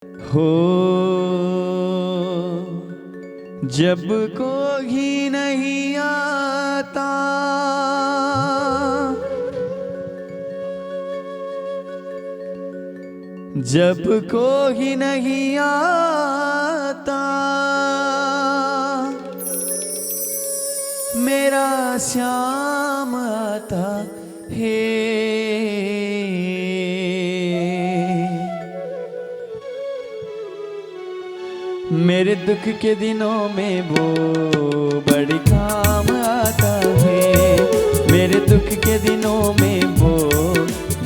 हो जब कोई नहीं आता जब कोई नहीं आता मेरा श्याम आता है। मेरे दुख के दिनों में वो बड़ी काम आता है। मेरे दुख के दिनों में वो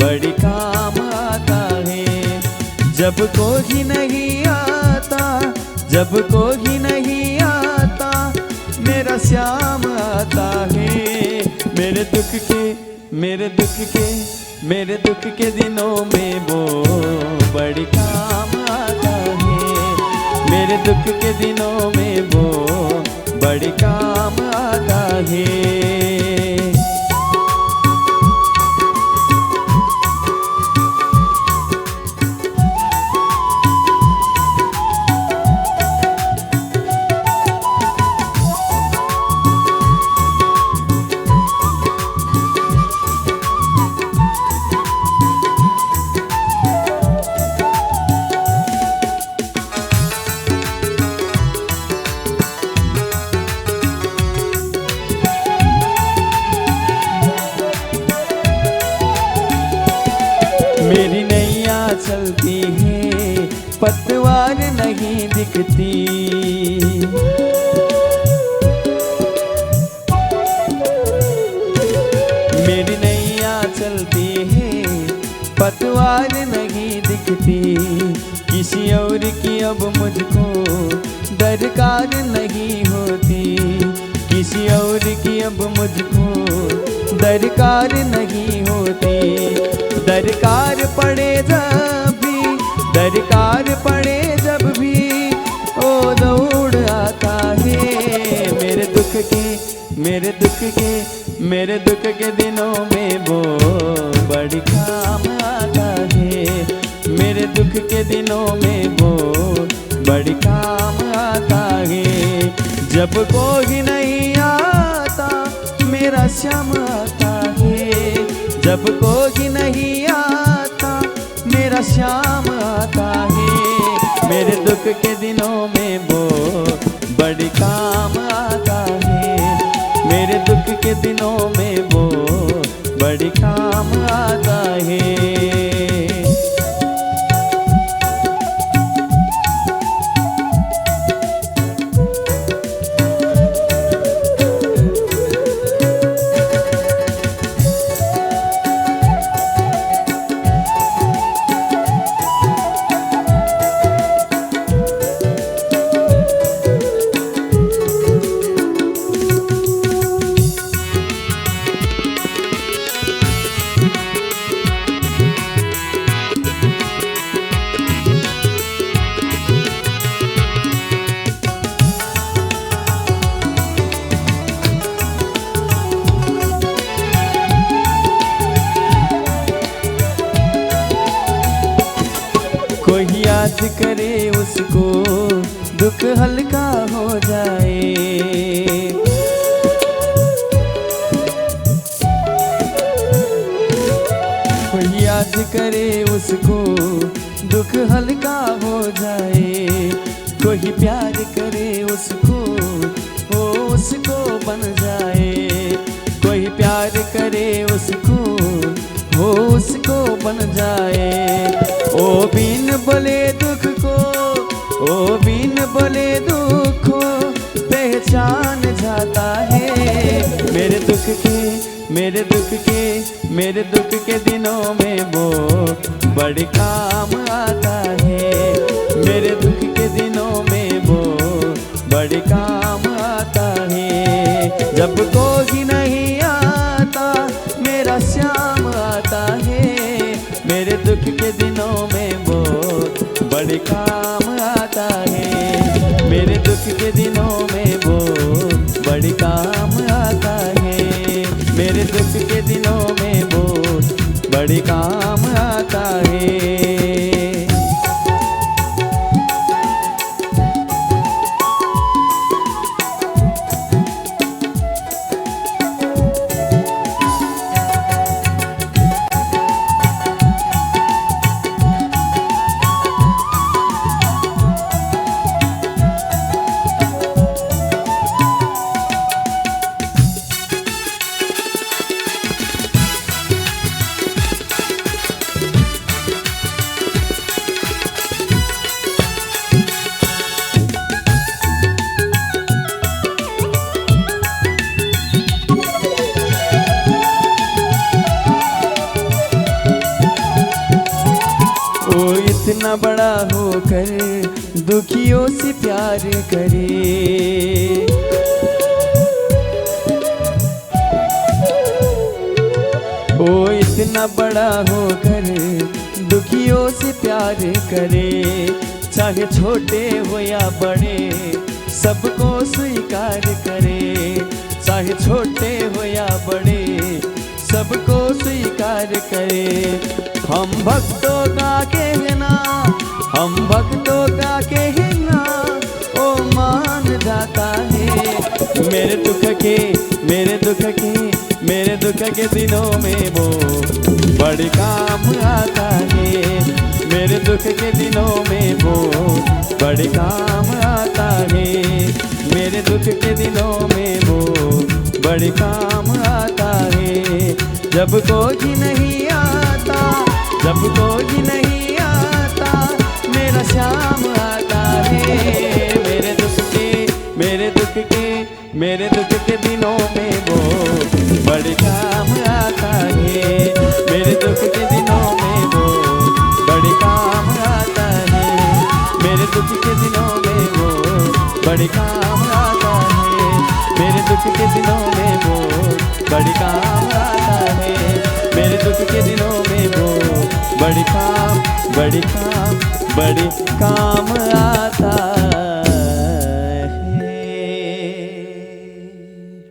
बड़ी काम आता है। जब कोई नहीं आता जब कोई नहीं आता मेरा श्याम आता है। मेरे दुख के दिनों में वो बड़ी काम आता है। मेरे दुख के दिनों में वो बड़ी काम आता है। मेरी नैया चलती है पतवार नहीं दिखती। मेरी नैया चलती है पतवार नहीं दिखती। किसी और की अब मुझको दरकार नहीं होती। किसी और की अब मुझको दरकार नहीं होती। दरकार पड़े जब भी ओ दौड़ आता है। मेरे दुख के दिनों में वो बड़ी काम आता है। मेरे दुख के दिनों में वो बड़ी काम आता है। जब कोई नहीं आता मेरा श्याम आता है। जब कोई नहीं आता मेरा श्याम आता है। मेरे दुख के दिनों में वो बड़ी काम आता है। मेरे दुख के दिनों में वो बड़ी काम आता है। कोई याद करे उसको दुख हल्का हो जाए। कोई याद करे उसको दुख हल्का हो जाए। कोई प्यार करे उसको वो उसको बन जाए। कोई प्यार करे उसको वो उसको बन जाए। ओ बिन बोले दुख को पहचान जाता है। मेरे दुख के दिनों में वो बड़ी काम आता है। मेरे दुख के दिनों में वो बड़ी काम आता है। जब कोई नहीं आता मेरा श्याम आता है। मेरे दुख के दिनों में वो बड़ी काम आता है। मेरे दुख के दिनों में वो बड़ी काम आता है। मेरे दुख के दिनों में वो बड़ी काम आता है। इतना बड़ा होकर दुखियों से प्यार करे। ओ इतना बड़ा होकर दुखियों से प्यार करे, चाहे छोटे हो या बड़े सबको स्वीकार करे, चाहे छोटे हो या बड़े सबको स्वीकार करे। हम भक्तों का कहना, हम भक्तों का कहना ओ मान जाता है। मेरे दुख के मेरे दुख के मेरे दुख के दिनों में वो बड़े काम आता है। मेरे दुख के दिनों में वो बड़े काम आता है। मेरे दुख के दिनों में वो बड़े काम आता है। जब कोई नहीं आता, जब कोई नहीं आता मेरा श्याम आता है। मेरे दुख के मेरे दुख के मेरे दुख के दिनों में वो बड़े काम आता है। मेरे दुख के दिनों में वो बड़े काम आता है। मेरे दुख के दिनों में वो बड़े काम आता है। मेरे दुख के दिनों में वो बड़े काम आता है। मेरे दुख के दिनों में वो बड़े काम बड़े काम बड़े काम